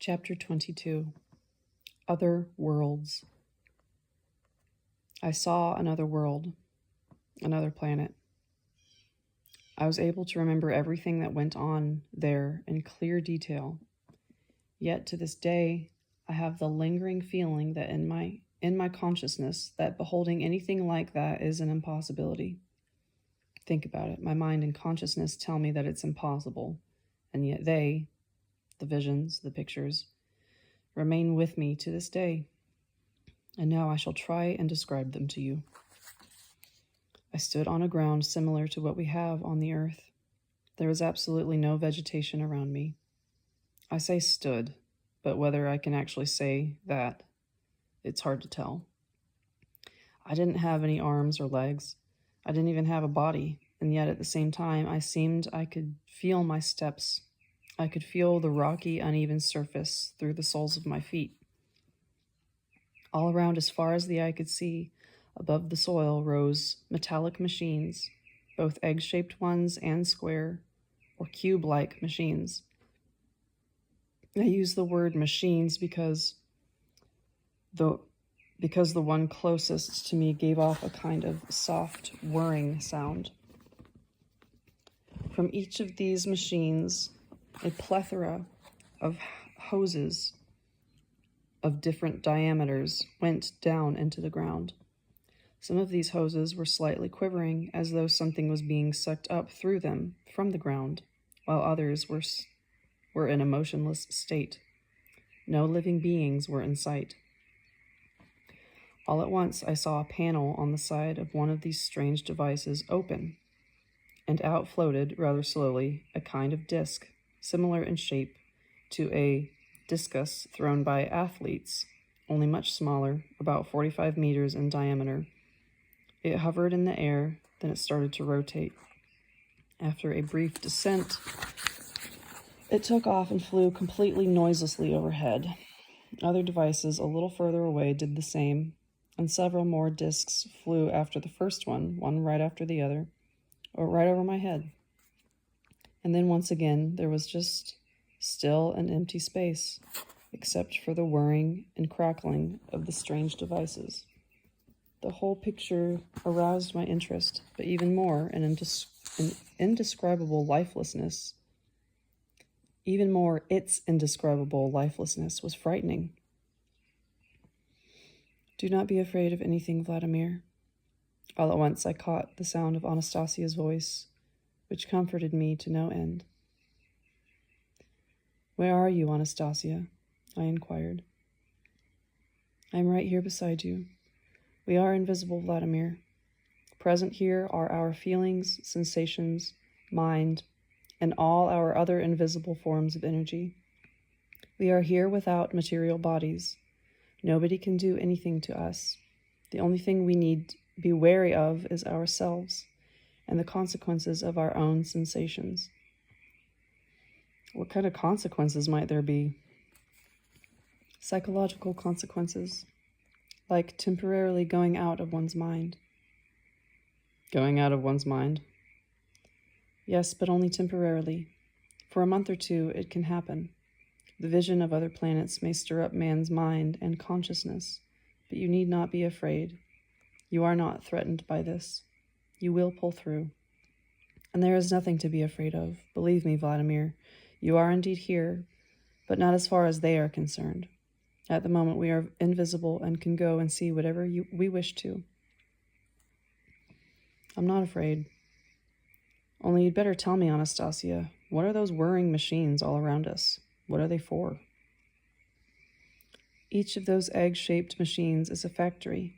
Chapter 22. Other Worlds. I saw another world, another planet. I was able to remember everything that went on there in clear detail. Yet to this day, I have the lingering feeling that in my consciousness that beholding anything like that is an impossibility. Think about it. My mind and consciousness tell me that it's impossible, and yet they, the visions, the pictures, remain with me to this day. And now I shall try and describe them to you. I stood on a ground similar to what we have on the earth. There was absolutely no vegetation around me. I say stood, but whether I can actually say that, it's hard to tell. I didn't have any arms or legs. I didn't even have a body, and yet at the same time, I could feel my steps. I could feel the rocky, uneven surface through the soles of my feet. All around, as far as the eye could see, above the soil rose metallic machines, both egg-shaped ones and square or cube-like machines. I use the word machines because the one closest to me gave off a kind of soft whirring sound. From each of these machines, a plethora of hoses of different diameters went down into the ground. Some of these hoses were slightly quivering, as though something was being sucked up through them from the ground, while others were in a motionless state. No living beings were in sight. All at once, I saw a panel on the side of one of these strange devices open, and out floated, rather slowly, a kind of disc, similar in shape to a discus thrown by athletes, only much smaller, about 45 meters in diameter. It hovered in the air, then it started to rotate. After a brief descent, it took off and flew completely noiselessly overhead. Other devices a little further away did the same, and several more discs flew after the first one right after the other, or right over my head. And then once again, there was just still an empty space, except for the whirring and crackling of the strange devices. The whole picture aroused my interest, but even more, an indescribable lifelessness. Even more, its indescribable lifelessness was frightening. Do not be afraid of anything, Vladimir. All at once I caught the sound of Anastasia's voice, which comforted me to no end. Where are you, Anastasia? I inquired. I am right here beside you. We are invisible, Vladimir. Present here are our feelings, sensations, mind, and all our other invisible forms of energy. We are here without material bodies. Nobody can do anything to us. The only thing we need be wary of is ourselves and the consequences of our own sensations. What kind of consequences might there be? Psychological consequences, like temporarily going out of one's mind. Going out of one's mind? Yes, but only temporarily. For a month or two, it can happen. The vision of other planets may stir up man's mind and consciousness, but you need not be afraid. You are not threatened by this. You will pull through. And there is nothing to be afraid of. Believe me, Vladimir, you are indeed here, but not as far as they are concerned. At the moment, we are invisible and can go and see whatever we wish to. I'm not afraid. Only you'd better tell me, Anastasia, what are those whirring machines all around us? What are they for? Each of those egg-shaped machines is a factory.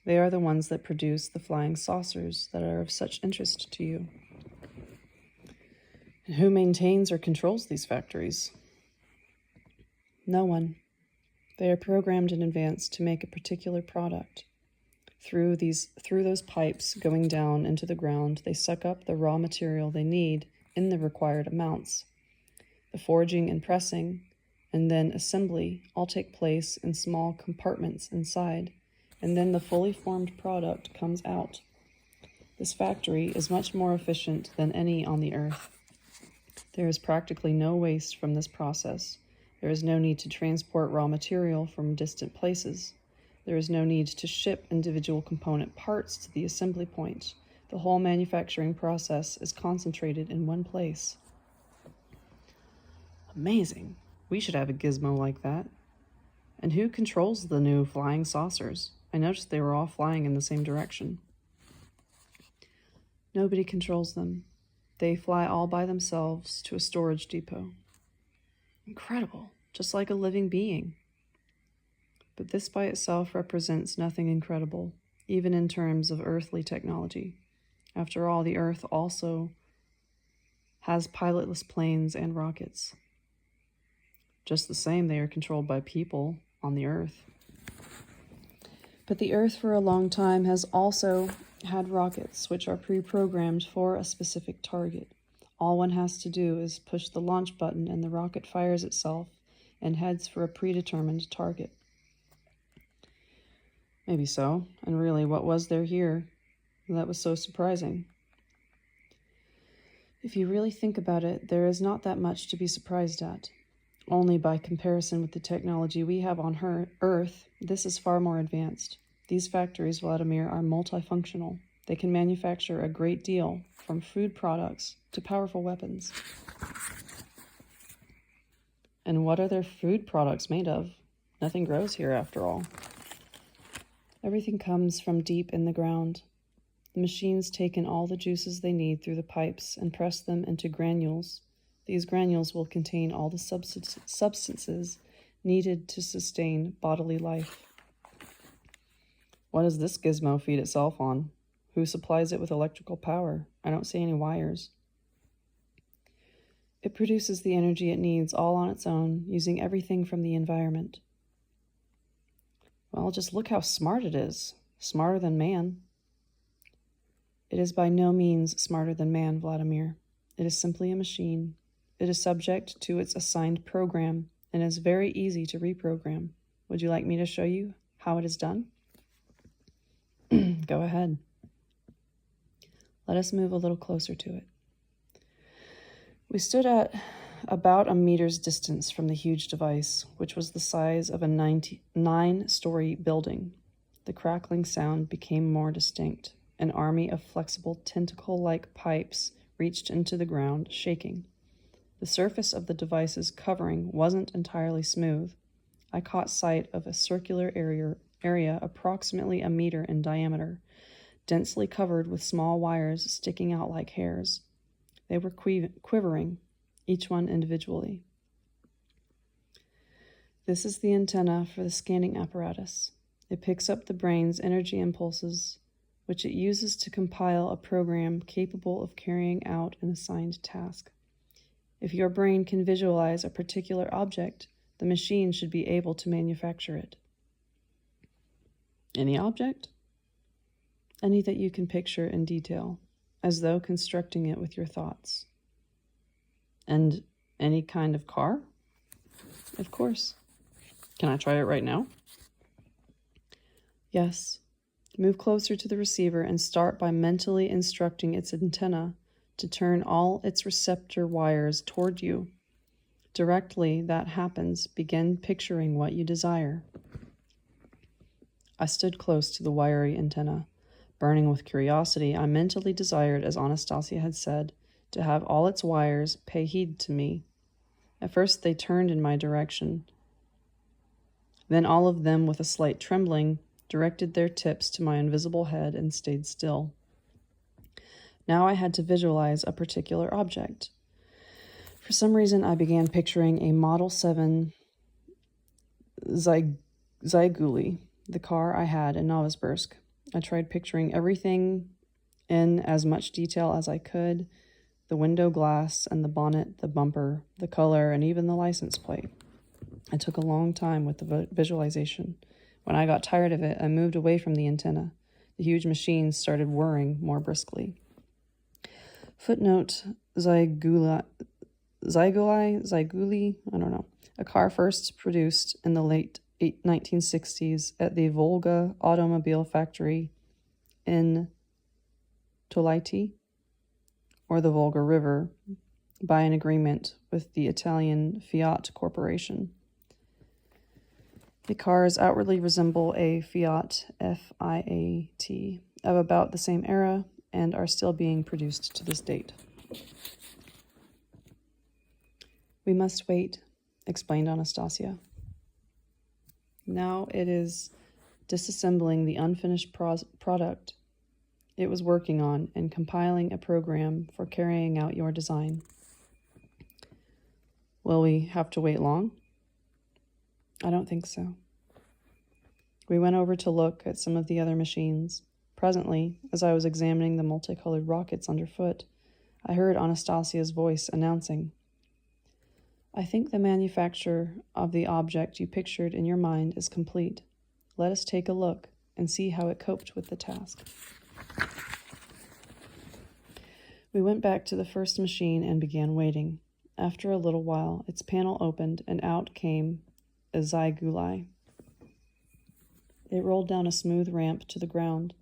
They are the ones that produce the flying saucers that are of such interest to you. And who maintains or controls these factories? No one. They are programmed in advance to make a particular product. Through those pipes going down into the ground, they suck up the raw material they need in the required amounts. The forging and pressing, and then assembly all take place in small compartments inside, and then the fully formed product comes out. This factory is much more efficient than any on the earth. There is practically no waste from this process. There is no need to transport raw material from distant places. There is no need to ship individual component parts to the assembly point. The whole manufacturing process is concentrated in one place. Amazing. We should have a gizmo like that. And who controls the new flying saucers? I noticed they were all flying in the same direction. Nobody controls them. They fly all by themselves to a storage depot. Incredible, just like a living being. But this by itself represents nothing incredible, even in terms of earthly technology. After all, the Earth also has pilotless planes and rockets. Just the same, they are controlled by people on the Earth. But the Earth for a long time has also had rockets, which are pre-programmed for a specific target. All one has to do is push the launch button and the rocket fires itself and heads for a predetermined target. Maybe so, and really, what was there here that was so surprising? If you really think about it, there is not that much to be surprised at. Only by comparison with the technology we have on Earth, this is far more advanced. These factories, Vladimir, are multifunctional. They can manufacture a great deal, from food products to powerful weapons. And what are their food products made of? Nothing grows here, after all. Everything comes from deep in the ground. The machines take in all the juices they need through the pipes and press them into granules. These granules will contain all the substances needed to sustain bodily life. What does this gizmo feed itself on? Who supplies it with electrical power? I don't see any wires. It produces the energy it needs all on its own, using everything from the environment. Well, just look how smart it is. Smarter than man. It is by no means smarter than man, Vladimir. It is simply a machine. It is subject to its assigned program and is very easy to reprogram. Would you like me to show you how it is done? Go ahead. Let us move a little closer to it. We stood at about a meter's distance from the huge device, which was the size of a 9-story building. The crackling sound became more distinct. An army of flexible tentacle-like pipes reached into the ground, shaking. The surface of the device's covering wasn't entirely smooth. I caught sight of a circular area approximately a meter in diameter, densely covered with small wires sticking out like hairs. They were quivering, each one individually. This is the antenna for the scanning apparatus. It picks up the brain's energy impulses, which it uses to compile a program capable of carrying out an assigned task. If your brain can visualize a particular object, the machine should be able to manufacture it. Any object? Any that you can picture in detail, as though constructing it with your thoughts. And any kind of car? Of course. Can I try it right now? Yes. Move closer to the receiver and start by mentally instructing its antenna to turn all its receptor wires toward you. Directly that happens, begin picturing what you desire. I stood close to the wiry antenna. Burning with curiosity, I mentally desired, as Anastasia had said, to have all its wires pay heed to me. At first they turned in my direction. Then all of them, with a slight trembling, directed their tips to my invisible head and stayed still. Now I had to visualize a particular object. For some reason, I began picturing a Model 7 Zyguli, the car I had in Novosibirsk. I tried picturing everything in as much detail as I could, the window glass and the bonnet, the bumper, the color, and even the license plate. It took a long time with the visualization. When I got tired of it, I moved away from the antenna. The huge machine started whirring more briskly. Footnote, Zyguli, I don't know. A car first produced in the late 1960s at the Volga Automobile Factory in Tolaiti, or the Volga River, by an agreement with the Italian Fiat Corporation. The cars outwardly resemble a Fiat, F-I-A-T, of about the same era and are still being produced to this date. We must wait, explained Anastasia. Now it is disassembling the unfinished product it was working on and compiling a program for carrying out your design. Will we have to wait long? I don't think so. We went over to look at some of the other machines. Presently, as I was examining the multicolored rockets underfoot, I heard Anastasia's voice announcing, I think the manufacture of the object you pictured in your mind is complete. Let us take a look and see how it coped with the task. We went back to the first machine and began waiting. After a little while, its panel opened and out came a Zyguli. It rolled down a smooth ramp to the ground,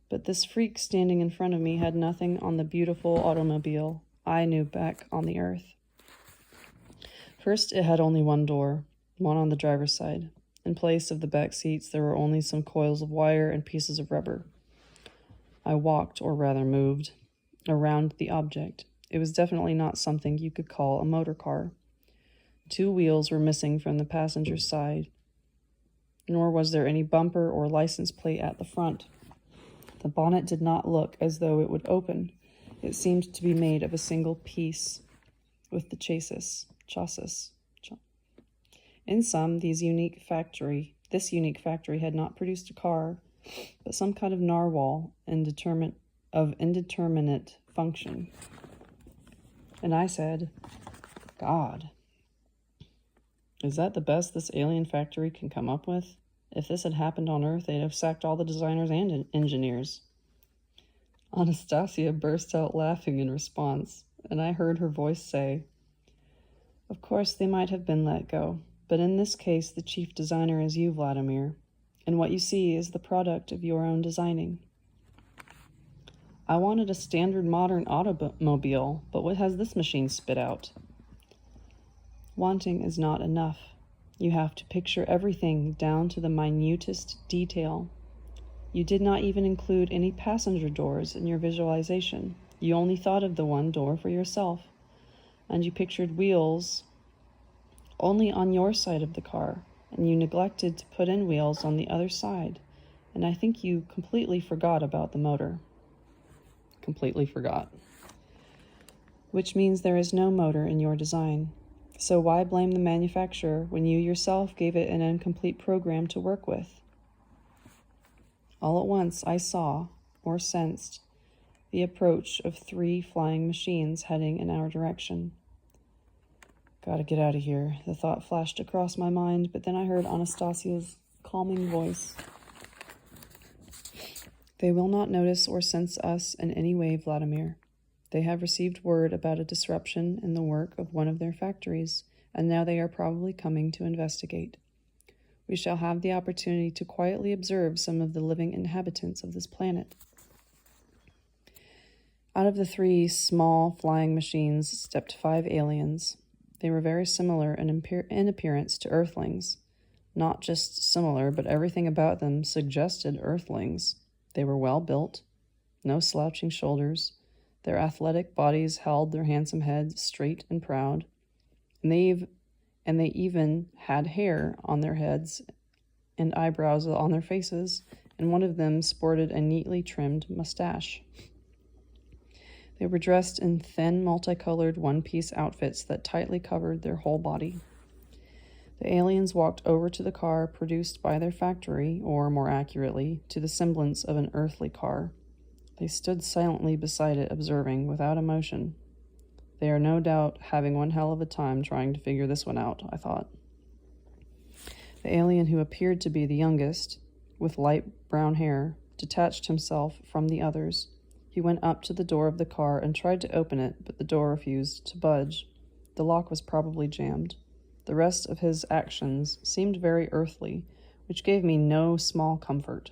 but this freak standing in front of me had nothing on the beautiful automobile I knew back on the earth. First, it had only one door, one on the driver's side. In place of the back seats, there were only some coils of wire and pieces of rubber. I walked, or rather moved, around the object. It was definitely not something you could call a motor car. 2 wheels were missing from the passenger's side, nor was there any bumper or license plate at the front. The bonnet did not look as though it would open. It seemed to be made of a single piece with the chassis. In sum, this unique factory had not produced a car, but some kind of narwhal of indeterminate function. And I said, God, is that the best this alien factory can come up with? If this had happened on Earth, they'd have sacked all the designers and engineers. Anastasia burst out laughing in response, and I heard her voice say, Of course, they might have been let go, but in this case, the chief designer is you, Vladimir, and what you see is the product of your own designing. I wanted a standard modern automobile, but what has this machine spit out? Wanting is not enough. You have to picture everything down to the minutest detail. You did not even include any passenger doors in your visualization. You only thought of the one door for yourself, and you pictured wheels only on your side of the car, and you neglected to put in wheels on the other side, and I think you completely forgot about the motor. Completely forgot. Which means there is no motor in your design. So why blame the manufacturer when you yourself gave it an incomplete program to work with? All at once I saw, or sensed, the approach of 3 flying machines heading in our direction. Gotta get out of here, the thought flashed across my mind, but then I heard Anastasia's calming voice. They will not notice or sense us in any way, Vladimir. They have received word about a disruption in the work of one of their factories, and now they are probably coming to investigate. We shall have the opportunity to quietly observe some of the living inhabitants of this planet. Out of the 3 small flying machines stepped 5 aliens. They were very similar in appearance to Earthlings. Not just similar, but everything about them suggested Earthlings. They were well built, no slouching shoulders. Their athletic bodies held their handsome heads straight and proud, and they even had hair on their heads and eyebrows on their faces, and one of them sported a neatly trimmed mustache. They were dressed in thin, multicolored one-piece outfits that tightly covered their whole body. The aliens walked over to the car produced by their factory, or more accurately, to the semblance of an earthly car. They stood silently beside it, observing, without emotion. They are no doubt having one hell of a time trying to figure this one out, I thought. The alien who appeared to be the youngest, with light brown hair, detached himself from the others. He went up to the door of the car and tried to open it, but the door refused to budge. The lock was probably jammed. The rest of his actions seemed very earthly, which gave me no small comfort.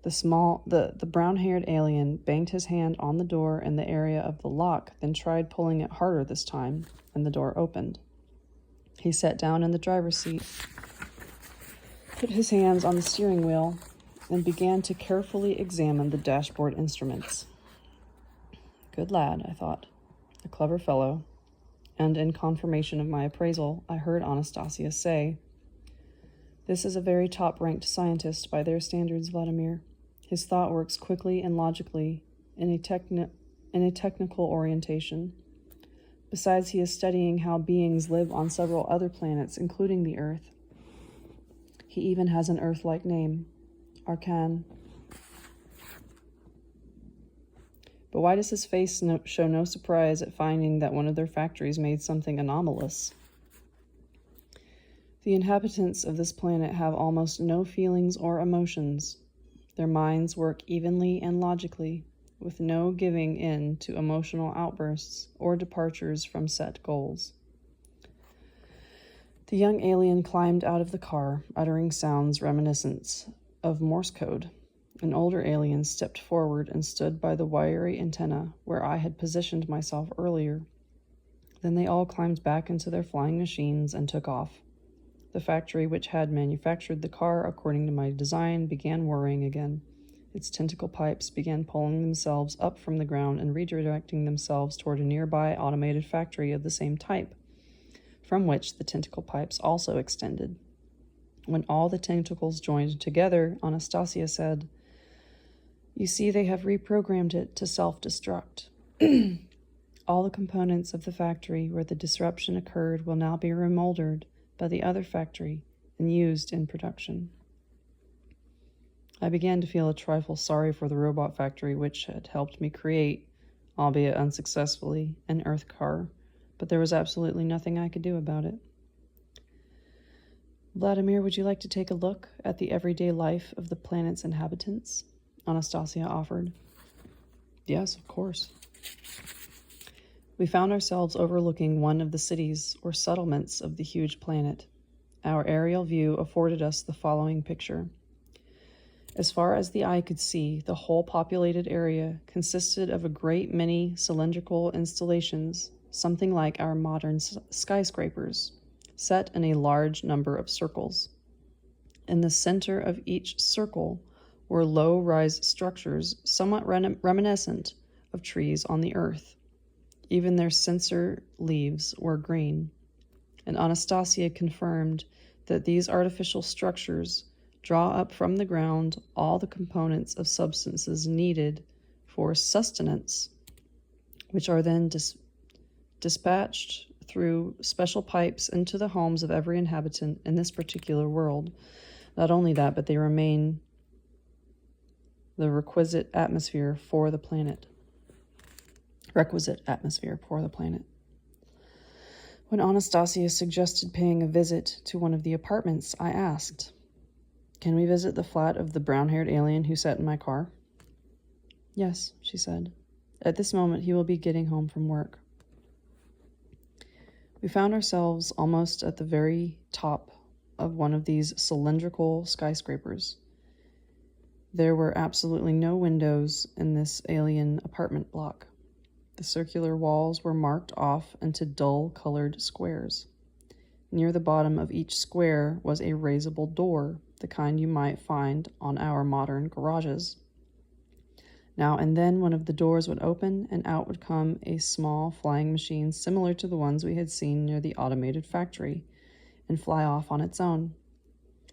The brown-haired alien banged his hand on the door in the area of the lock, then tried pulling it harder this time, and the door opened. He sat down in the driver's seat, put his hands on the steering wheel and began to carefully examine the dashboard instruments. Good lad, I thought. A clever fellow. And in confirmation of my appraisal, I heard Anastasia say, "This is a very top-ranked scientist by their standards, Vladimir. His thought works quickly and logically in a technical orientation. Besides, he is studying how beings live on several other planets, including the Earth. He even has an Earth-like name, Arkan. But why does his face show no surprise at finding that one of their factories made something anomalous? The inhabitants of this planet have almost no feelings or emotions. Their minds work evenly and logically, with no giving in to emotional outbursts or departures from set goals." The young alien climbed out of the car, uttering sounds reminiscent of Morse code. An older alien stepped forward and stood by the wiry antenna where I had positioned myself earlier. Then they all climbed back into their flying machines and took off. The factory which had manufactured the car according to my design began whirring again. Its tentacle pipes began pulling themselves up from the ground and redirecting themselves toward a nearby automated factory of the same type, from which the tentacle pipes also extended. When all the tentacles joined together, Anastasia said, "You see, they have reprogrammed it to self-destruct. All the components of the factory where the disruption occurred will now be remoldered by the other factory and used in production." I began to feel a trifle sorry for the robot factory which had helped me create, albeit unsuccessfully, an Earth car, but there was absolutely nothing I could do about it. "Vladimir, would you like to take a look at the everyday life of the planet's inhabitants?" Anastasia offered. Yes, of course. We found ourselves overlooking one of the cities or settlements of the huge planet. Our aerial view afforded us the following picture. As far as the eye could see, the whole populated area consisted of a great many cylindrical installations, something like our modern skyscrapers, set in a large number of circles. In the center of each circle were low-rise structures somewhat reminiscent of trees on the earth. Even their censer leaves were green, and Anastasia confirmed that these artificial structures draw up from the ground all the components of substances needed for sustenance, which are then dispatched through special pipes into the homes of every inhabitant in this particular world. Not only that, but they remain the requisite atmosphere for the planet. When Anastasia suggested paying a visit to one of the apartments, I asked, "Can we visit the flat of the brown-haired alien who sat in my car?" "Yes," she said. "At this moment he will be getting home from work." We found ourselves almost at the very top of one of these cylindrical skyscrapers. There were absolutely no windows in this alien apartment block. The circular walls were marked off into dull-colored squares. Near the bottom of each square was a raisable door, the kind you might find on our modern garages. Now and then one of the doors would open, and out would come a small flying machine similar to the ones we had seen near the automated factory, and fly off on its own.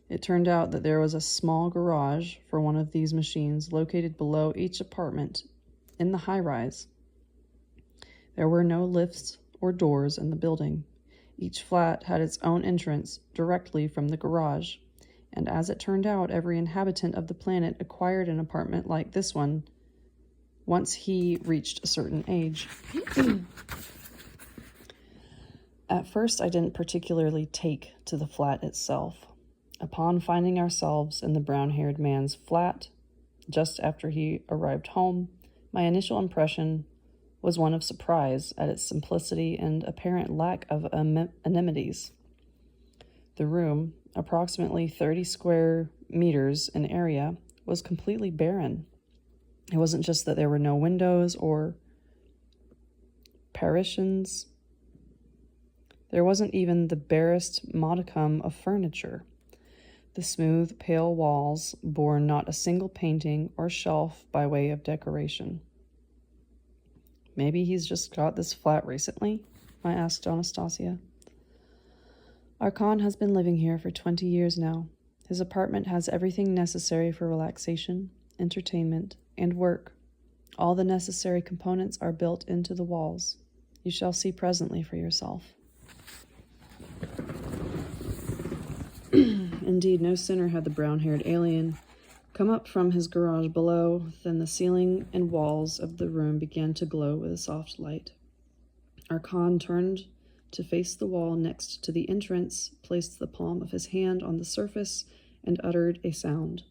It turned out that there was a small garage for one of these machines located below each apartment in the high-rise. There were no lifts or doors in the building. Each flat had its own entrance directly from the garage, and as it turned out, every inhabitant of the planet acquired an apartment like this one once he reached a certain age. At first, I didn't particularly take to the flat itself. Upon finding ourselves in the brown-haired man's flat, just after he arrived home, my initial impression was one of surprise at its simplicity and apparent lack of amenities. The room, approximately 30 square meters in area, was completely barren. It wasn't just that there were no windows or partitions. There wasn't even the barest modicum of furniture. The smooth, pale walls bore not a single painting or shelf by way of decoration. Maybe he's just got this flat recently? I asked Anastasia. Archon has been living here for 20 years now. His apartment has everything necessary for relaxation, entertainment, and work. All the necessary components are built into the walls. You shall see presently for yourself. Indeed, no sooner had the brown-haired alien come up from his garage below than the ceiling and walls of the room began to glow with a soft light. Archon turned to face the wall next to the entrance, placed the palm of his hand on the surface, and uttered a sound.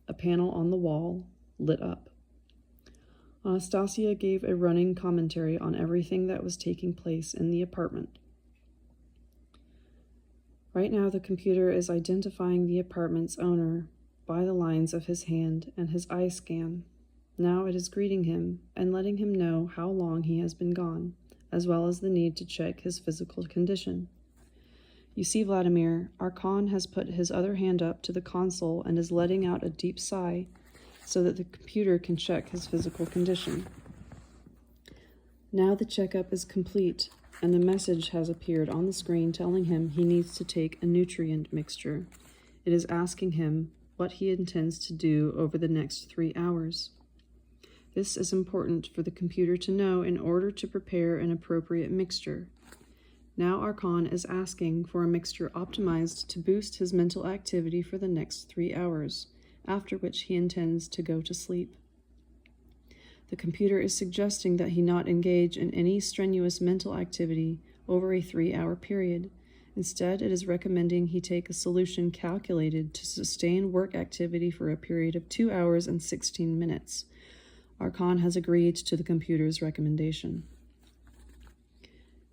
A panel on the wall lit up. Anastasia gave a running commentary on everything that was taking place in the apartment. Right now, the computer is identifying the apartment's owner by the lines of his hand and his eye scan. Now it is greeting him and letting him know how long he has been gone, as well as the need to check his physical condition. You see, Vladimir, Archon has put his other hand up to the console and is letting out a deep sigh so that the computer can check his physical condition. Now the checkup is complete, and the message has appeared on the screen telling him he needs to take a nutrient mixture. It is asking him what he intends to do over the next 3 hours. This is important for the computer to know in order to prepare an appropriate mixture. Now Archon is asking for a mixture optimized to boost his mental activity for the next 3 hours, after which he intends to go to sleep. The computer is suggesting that he not engage in any strenuous mental activity over a 3-hour period. Instead, it is recommending he take a solution calculated to sustain work activity for a period of 2 hours and 16 minutes. Archon has agreed to the computer's recommendation.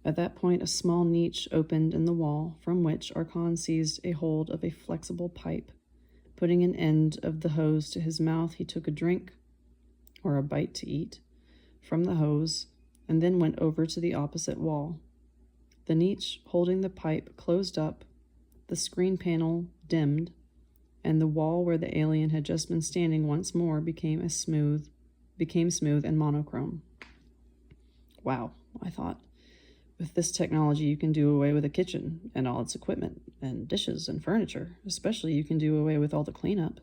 At that point, a small niche opened in the wall, from which Archon seized a hold of a flexible pipe. Putting an end of the hose to his mouth, he took a drink, or a bite to eat, from the hose, and then went over to the opposite wall. The niche holding the pipe closed up, the screen panel dimmed, and the wall where the alien had just been standing once more became smooth and monochrome. Wow, I thought. With this technology, you can do away with a kitchen and all its equipment and dishes and furniture. Especially, you can do away with all the cleanup.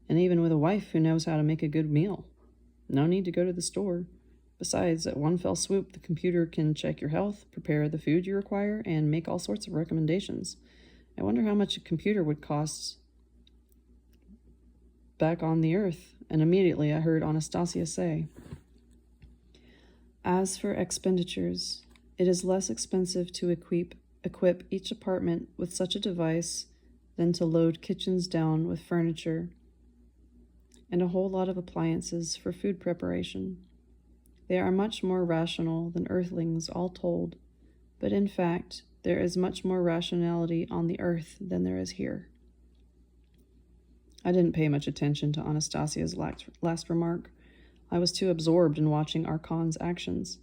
And even with a wife who knows how to make a good meal. No need to go to the store. Besides, at one fell swoop, the computer can check your health, prepare the food you require, and make all sorts of recommendations. I wonder how much a computer would cost back on the Earth. And immediately I heard Anastasia say, "As for expenditures, it is less expensive to equip each apartment with such a device than to load kitchens down with furniture and a whole lot of appliances for food preparation. They are much more rational than Earthlings, all told, but in fact, there is much more rationality on the Earth than there is here." I didn't pay much attention to Anastasia's last remark. I was too absorbed in watching Archon's actions.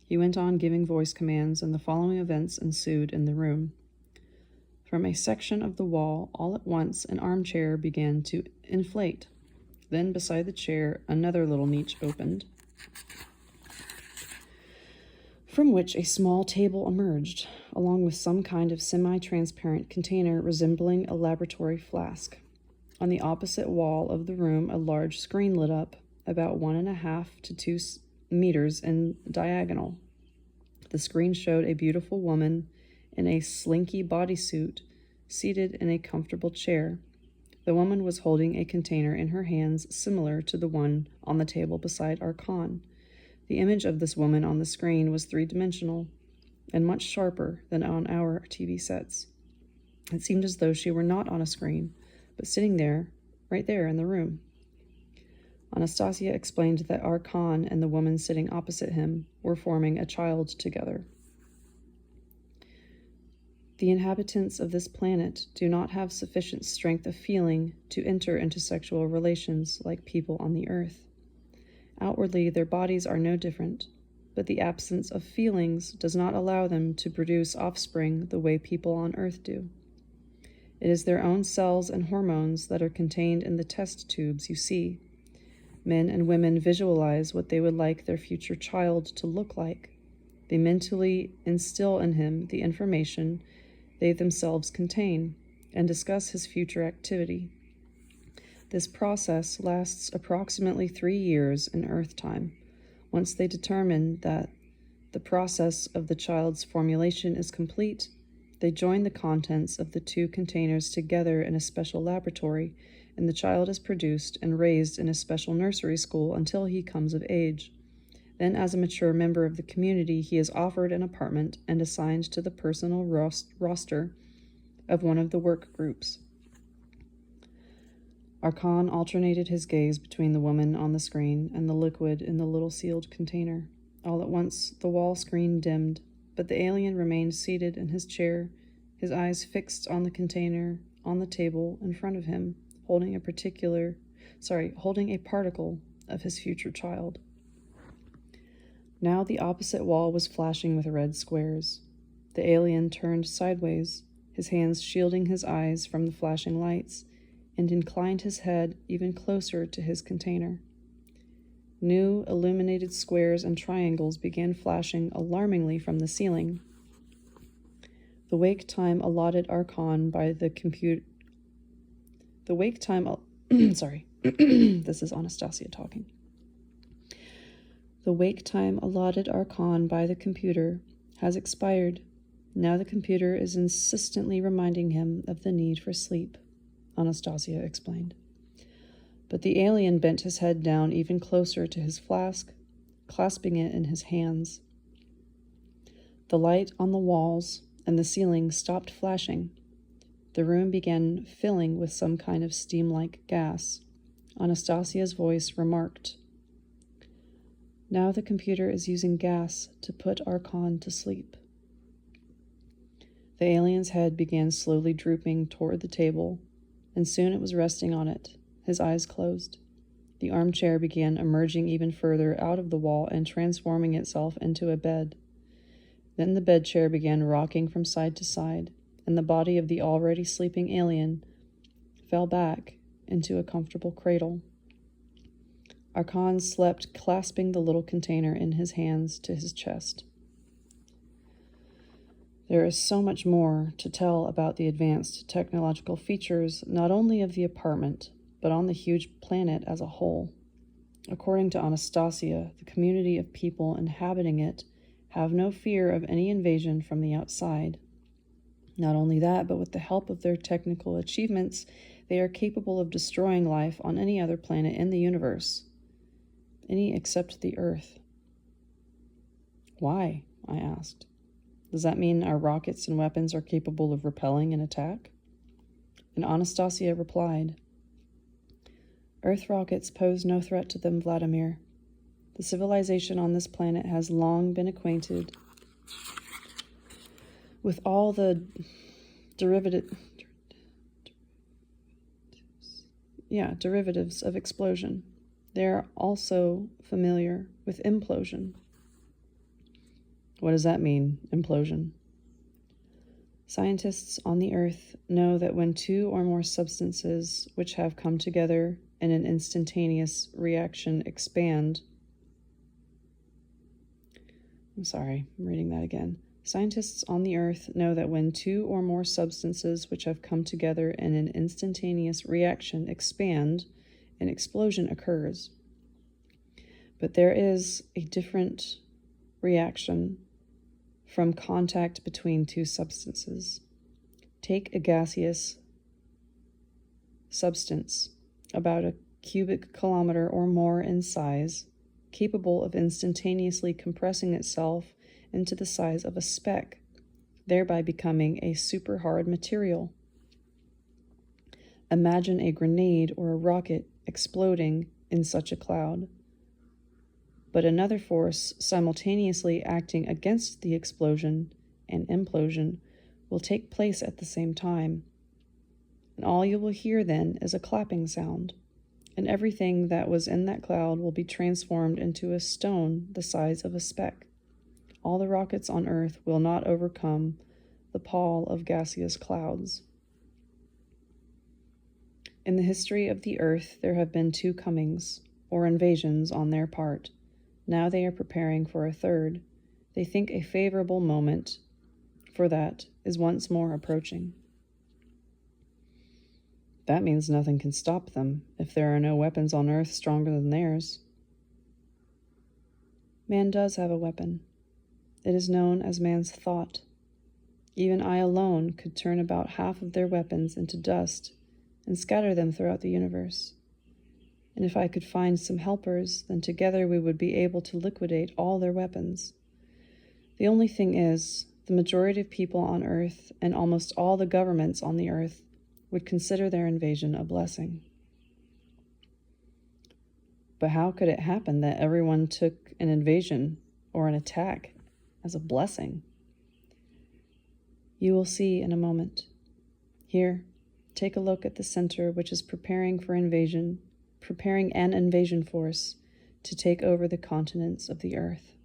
He went on giving voice commands, and the following events ensued in the room. From a section of the wall, all at once, an armchair began to inflate. Then, beside the chair, another little niche opened, from which a small table emerged, along with some kind of semi-transparent container resembling a laboratory flask. On the opposite wall of the room, a large screen lit up, about 1.5 to 2 meters in diagonal. The screen showed a beautiful woman in a slinky bodysuit, seated in a comfortable chair. The woman was holding a container in her hands similar to the one on the table beside Archon. The image of this woman on the screen was 3-dimensional and much sharper than on our TV sets. It seemed as though she were not on a screen, but sitting there, right there in the room. Anastasia explained that Archon and the woman sitting opposite him were forming a child together. The inhabitants of this planet do not have sufficient strength of feeling to enter into sexual relations like people on the Earth. Outwardly, their bodies are no different, but the absence of feelings does not allow them to produce offspring the way people on Earth do. It is their own cells and hormones that are contained in the test tubes you see. Men and women visualize what they would like their future child to look like. They mentally instill in him the information they themselves contain and discuss his future activity. This process lasts approximately 3 years in Earth time. Once they determine that the process of the child's formulation is complete, they join the contents of the 2 containers together in a special laboratory, and the child is produced and raised in a special nursery school until he comes of age. Then, as a mature member of the community, he is offered an apartment and assigned to the personal roster of one of the work groups. Archon alternated his gaze between the woman on the screen and the liquid in the little sealed container. All at once, the wall screen dimmed, but the alien remained seated in his chair, his eyes fixed on the container on the table in front of him, holding a particle of his future child. Now the opposite wall was flashing with red squares. The alien turned sideways, his hands shielding his eyes from the flashing lights, and inclined his head even closer to his container. New illuminated squares and triangles began flashing alarmingly from the ceiling. The wake time allotted Archon by the computer. This is Anastasia talking. The wake time allotted Archon by the computer has expired. Now the computer is insistently reminding him of the need for sleep, Anastasia explained. But the alien bent his head down even closer to his flask, clasping it in his hands. The light on the walls and the ceiling stopped flashing. The room began filling with some kind of steam-like gas. Anastasia's voice remarked, "Now the computer is using gas to put Archon to sleep." The alien's head began slowly drooping toward the table, and soon it was resting on it, his eyes closed. The armchair began emerging even further out of the wall and transforming itself into a bed. Then the bed chair began rocking from side to side, and the body of the already sleeping alien fell back into a comfortable cradle. Archon slept, clasping the little container in his hands to his chest. There is so much more to tell about the advanced technological features, not only of the apartment, but on the huge planet as a whole. According to Anastasia, the community of people inhabiting it have no fear of any invasion from the outside. Not only that, but with the help of their technical achievements, they are capable of destroying life on any other planet in the universe. Any except the Earth. Why? I asked. Does that mean our rockets and weapons are capable of repelling an attack? And Anastasia replied, "Earth rockets pose no threat to them, Vladimir. The civilization on this planet has long been acquainted with all the derivatives of explosion. They are also familiar with implosion." What does that mean, implosion? Scientists on the Earth know that when 2 or more substances which have come together in an instantaneous reaction expand. I'm reading that again. Scientists on the Earth know that when 2 or more substances which have come together in an instantaneous reaction expand, an explosion occurs. But there is a different reaction from contact between 2 substances. Take a gaseous substance, about a cubic kilometer or more in size, capable of instantaneously compressing itself into the size of a speck, thereby becoming a super hard material. Imagine a grenade or a rocket exploding in such a cloud. But another force simultaneously acting against the explosion and implosion will take place at the same time. And all you will hear then is a clapping sound, and everything that was in that cloud will be transformed into a stone the size of a speck. All the rockets on Earth will not overcome the pall of gaseous clouds. In the history of the earth, there have been 2 comings, or invasions on their part. Now they are preparing for a third. They think a favorable moment for that is once more approaching. That means nothing can stop them if there are no weapons on earth stronger than theirs. Man does have a weapon. It is known as man's thought. Even I alone could turn about half of their weapons into dust and scatter them throughout the universe. And if I could find some helpers, then together we would be able to liquidate all their weapons. The only thing is, the majority of people on Earth and almost all the governments on the Earth would consider their invasion a blessing. But how could it happen that everyone took an invasion or an attack as a blessing? You will see in a moment. Here, take a look at the center, which is preparing an invasion force to take over the continents of the earth.